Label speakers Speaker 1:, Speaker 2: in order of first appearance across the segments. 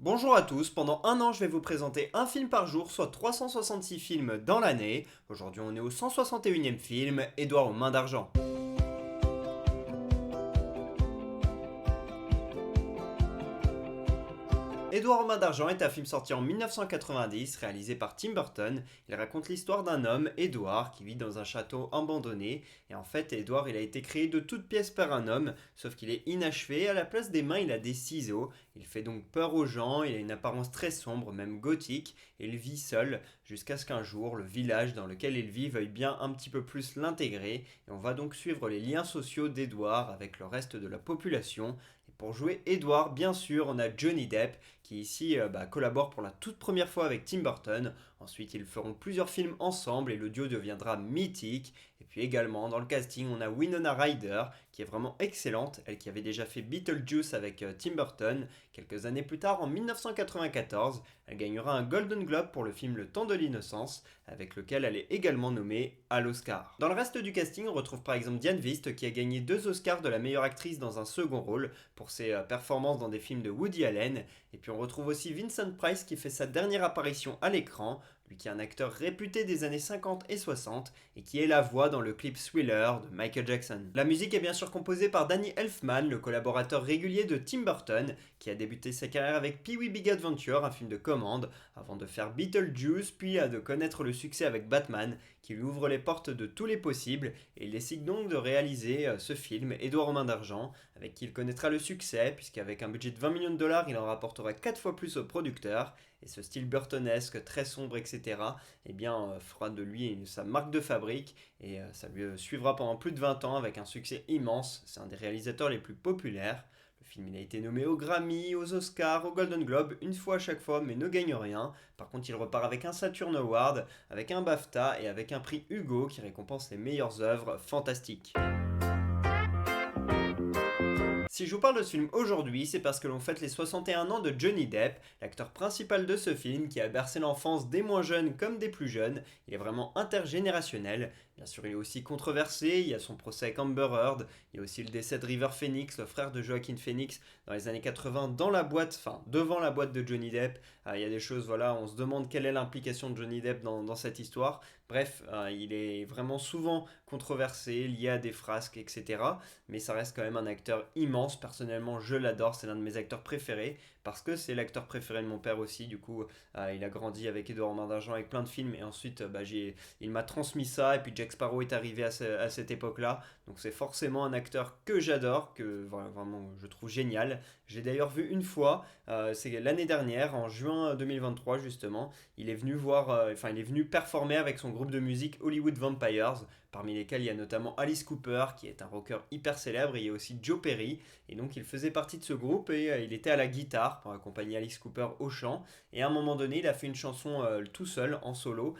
Speaker 1: Bonjour à tous, pendant un an je vais vous présenter un film par jour, soit 366 films dans l'année. Aujourd'hui on est au 161e film, Édouard aux mains d'argent. Édouard aux mains d'argent est un film sorti en 1990, réalisé par Tim Burton. Il raconte l'histoire d'un homme, Édouard, qui vit dans un château abandonné. Et en fait, Édouard, il a été créé de toutes pièces par un homme, sauf qu'il est inachevé. À la place des mains, il a des ciseaux. Il fait donc peur aux gens, il a une apparence très sombre, même gothique, et il vit seul, jusqu'à ce qu'un jour, le village dans lequel il vit veuille bien un petit peu plus l'intégrer. Et on va donc suivre les liens sociaux d'Édouard avec le reste de la population. Et pour jouer Édouard, bien sûr, on a Johnny Depp, qui ici collabore pour la toute première fois avec Tim Burton. Ensuite, ils feront plusieurs films ensemble et le duo deviendra mythique. Et puis également, dans le casting, on a Winona Ryder, qui est vraiment excellente, elle qui avait déjà fait Beetlejuice avec Tim Burton. Quelques années plus tard, en 1994, elle gagnera un Golden Globe pour le film Le Temps de l'innocence, avec lequel elle est également nommée à l'Oscar. Dans le reste du casting, on retrouve par exemple Diane Vist, qui a gagné 2 Oscars de la meilleure actrice dans un second rôle pour ses performances dans des films de Woody Allen. Et puis on retrouve aussi Vincent Price qui fait sa dernière apparition à l'écran, lui qui est un acteur réputé des années 50 et 60 et qui est la voix dans le clip Thriller de Michael Jackson. La musique est bien sûr composée par Danny Elfman, le collaborateur régulier de Tim Burton, qui a débuté sa carrière avec Pee-wee Big Adventure, un film de commande, avant de faire Beetlejuice, puis de connaître le succès avec Batman, qui lui ouvre les portes de tous les possibles, et il décide donc de réaliser ce film, Édouard aux mains d'argent, avec qui il connaîtra le succès, puisqu'avec un budget de 20 millions de dollars, il en rapportera 4 fois plus au producteur, et ce style burtonesque, très sombre, etc., eh bien, fera de lui sa marque de fabrique, et ça lui suivra pendant plus de 20 ans avec un succès immense. C'est un des réalisateurs les plus populaires. Le film il a été nommé aux Grammy, aux Oscars, aux Golden Globe, une fois à chaque fois, mais ne gagne rien. Par contre, il repart avec un Saturn Award, avec un BAFTA et avec un prix Hugo qui récompense les meilleures œuvres fantastiques. Si je vous parle de ce film aujourd'hui, c'est parce que l'on fête les 61 ans de Johnny Depp, l'acteur principal de ce film qui a bercé l'enfance des moins jeunes comme des plus jeunes. Il est vraiment intergénérationnel. Bien sûr, il est aussi controversé, il y a son procès avec Amber Heard, il y a aussi le décès de River Phoenix, le frère de Joaquin Phoenix, dans les années 80, dans la boîte, enfin devant la boîte de Johnny Depp. Il y a des choses, voilà, on se demande quelle est l'implication de Johnny Depp dans cette histoire. Bref, il est vraiment souvent controversé, lié à des frasques, etc. Mais ça reste quand même un acteur immense. Personnellement, je l'adore, c'est l'un de mes acteurs préférés parce que c'est l'acteur préféré de mon père aussi. Du coup, il a grandi avec Édouard Main d'Argent, avec plein de films, et ensuite, il m'a transmis ça. Et puis Jack Sparrow est arrivé à cette époque-là, donc c'est forcément un acteur que j'adore, que vraiment je trouve génial. J'ai d'ailleurs vu une fois, c'est l'année dernière, en juin 2023 justement. Il est venu il est venu performer avec son groupe de musique Hollywood Vampires, parmi lesquels il y a notamment Alice Cooper, qui est un rocker hyper célèbre, et il y a aussi Joe Perry, et donc il faisait partie de ce groupe, et il était à la guitare pour accompagner Alice Cooper au chant, et à un moment donné, il a fait une chanson tout seul, en solo,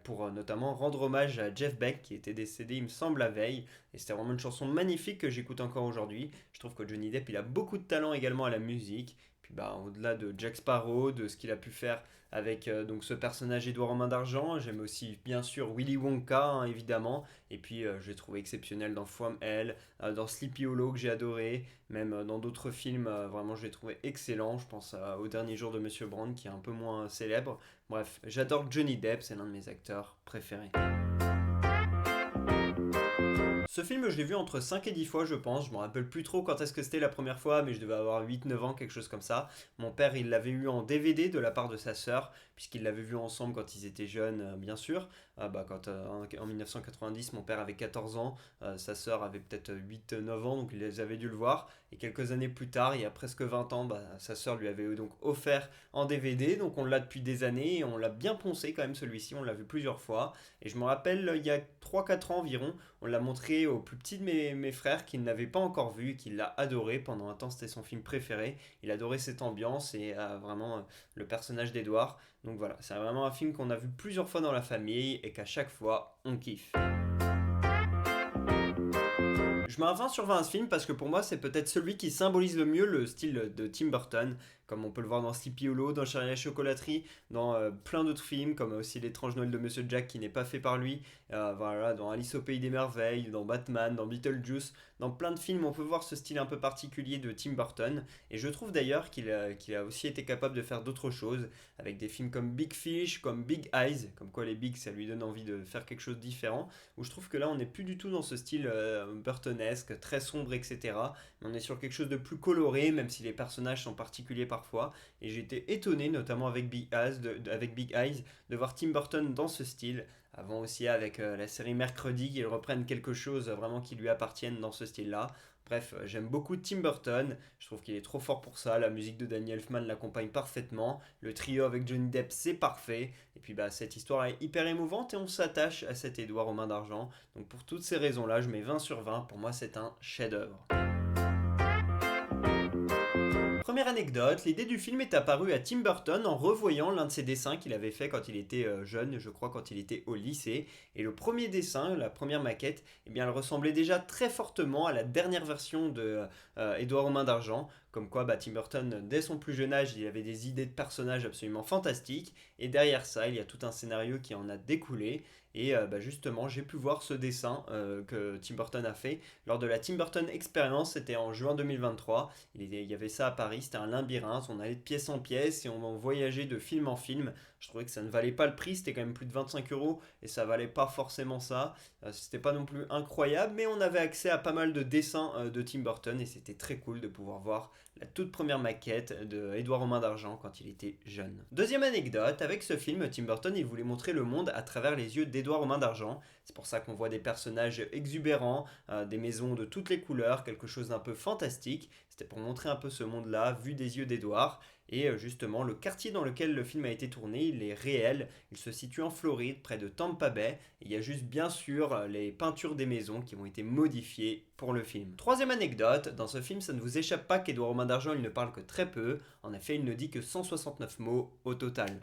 Speaker 1: pour notamment rendre hommage à Jeff Beck, qui était décédé, il me semble, la veille, et c'était vraiment une chanson magnifique que j'écoute encore aujourd'hui. Je trouve que Johnny Depp, il a beaucoup de talent également à la musique, puis au-delà de Jack Sparrow, de ce qu'il a pu faire avec donc ce personnage Édouard en main d'argent, j'aime aussi bien sûr Willy Wonka, hein, évidemment, et puis je l'ai trouvé exceptionnel dans From Hell, dans Sleepy Hollow que j'ai adoré, même dans d'autres films, vraiment je l'ai trouvé excellent. Je pense au dernier jour de Monsieur Brown qui est un peu moins célèbre. Bref, j'adore Johnny Depp, c'est l'un de mes acteurs préférés. Ce film, je l'ai vu entre 5 et 10 fois, je pense. Je me rappelle plus trop quand est-ce que c'était la première fois, mais je devais avoir 8 9 ans, quelque chose comme ça. Mon père, il l'avait eu en DVD de la part de sa sœur, puisqu'il l'avait vu ensemble quand ils étaient jeunes, bien sûr. En 1990, mon père avait 14 ans, sa sœur avait peut-être 8 9 ans, donc ils avaient dû le voir. Et quelques années plus tard, il y a presque 20 ans, sa sœur lui avait donc offert en DVD, donc on l'a depuis des années, et on l'a bien poncé quand même celui-ci, on l'a vu plusieurs fois. Et je me rappelle, il y a 3 4 ans environ, on l'a montré au plus petit de mes frères qui ne l'avait pas encore vu et qui l'a adoré. Pendant un temps, c'était son film préféré. Il adorait cette ambiance et vraiment le personnage d'Edouard. Donc voilà, c'est vraiment un film qu'on a vu plusieurs fois dans la famille et qu'à chaque fois, on kiffe. Je mets un 20 sur 20 à ce film parce que pour moi c'est peut-être celui qui symbolise le mieux le style de Tim Burton. comme on peut le voir dans Sleepy Hollow, dans Charlie et la chocolaterie, dans plein d'autres films, comme aussi L'étrange Noël de Monsieur Jack qui n'est pas fait par lui, voilà, dans Alice au pays des merveilles, dans Batman, dans Beetlejuice, dans plein de films on peut voir ce style un peu particulier de Tim Burton, et je trouve d'ailleurs qu'il a aussi été capable de faire d'autres choses, avec des films comme Big Fish, comme Big Eyes, comme quoi les big ça lui donne envie de faire quelque chose de différent, où je trouve que là on n'est plus du tout dans ce style burtonesque, très sombre, etc. Mais on est sur quelque chose de plus coloré, même si les personnages sont particuliers parfois, et j'ai été étonné, notamment avec avec Big Eyes, de voir Tim Burton dans ce style. Avant aussi avec la série Mercredi, qu'ils reprennent quelque chose vraiment qui lui appartienne dans ce style-là. Bref, j'aime beaucoup Tim Burton, je trouve qu'il est trop fort pour ça, la musique de Danny Elfman l'accompagne parfaitement, le trio avec Johnny Depp c'est parfait, et puis bah cette histoire est hyper émouvante et on s'attache à cet Édouard aux mains d'argent, donc pour toutes ces raisons-là je mets 20 sur 20, pour moi c'est un chef-d'œuvre. Première anecdote, l'idée du film est apparue à Tim Burton en revoyant l'un de ses dessins qu'il avait fait quand il était jeune, je crois quand il était au lycée. Et le premier dessin, la première maquette, eh bien, elle ressemblait déjà très fortement à la dernière version de Édouard aux mains d'argent. Comme quoi, bah, Tim Burton, dès son plus jeune âge, il avait des idées de personnages absolument fantastiques. Et derrière ça, il y a tout un scénario qui en a découlé. Et bah, justement, j'ai pu voir ce dessin que Tim Burton a fait lors de la Tim Burton Experience, c'était en juin 2023. Il y avait ça à Paris, c'était un labyrinthe, on allait de pièce en pièce et on voyageait de film en film. Je trouvais que ça ne valait pas le prix, c'était quand même plus de 25 € et ça valait pas forcément ça. C'était pas non plus incroyable, mais on avait accès à pas mal de dessins de Tim Burton et c'était très cool de pouvoir voir la toute première maquette de Édouard aux mains d'argent quand il était jeune. Deuxième anecdote, avec ce film, Tim Burton il voulait montrer le monde à travers les yeux d'Édouard aux mains d'argent. C'est pour ça qu'on voit des personnages exubérants, des maisons de toutes les couleurs, quelque chose d'un peu fantastique. C'était pour montrer un peu ce monde-là, vu des yeux d'Édouard. Et justement, le quartier dans lequel le film a été tourné, il est réel. Il se situe en Floride, près de Tampa Bay. Et il y a juste bien sûr les peintures des maisons qui ont été modifiées pour le film. Troisième anecdote, dans ce film, ça ne vous échappe pas qu'Édouard aux mains d'argent, il ne parle que très peu. En effet, il ne dit que 169 mots au total.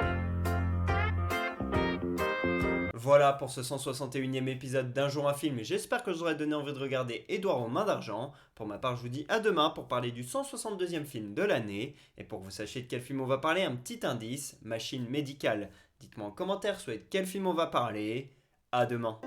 Speaker 1: Voilà pour ce 161e épisode d'Un jour un film, et j'espère que je vous aurai donné envie de regarder Édouard aux mains d'argent. Pour ma part, je vous dis à demain pour parler du 162e film de l'année, et pour que vous sachiez de quel film on va parler, un petit indice, machine médicale. Dites-moi en commentaire soit de quel film on va parler. À demain.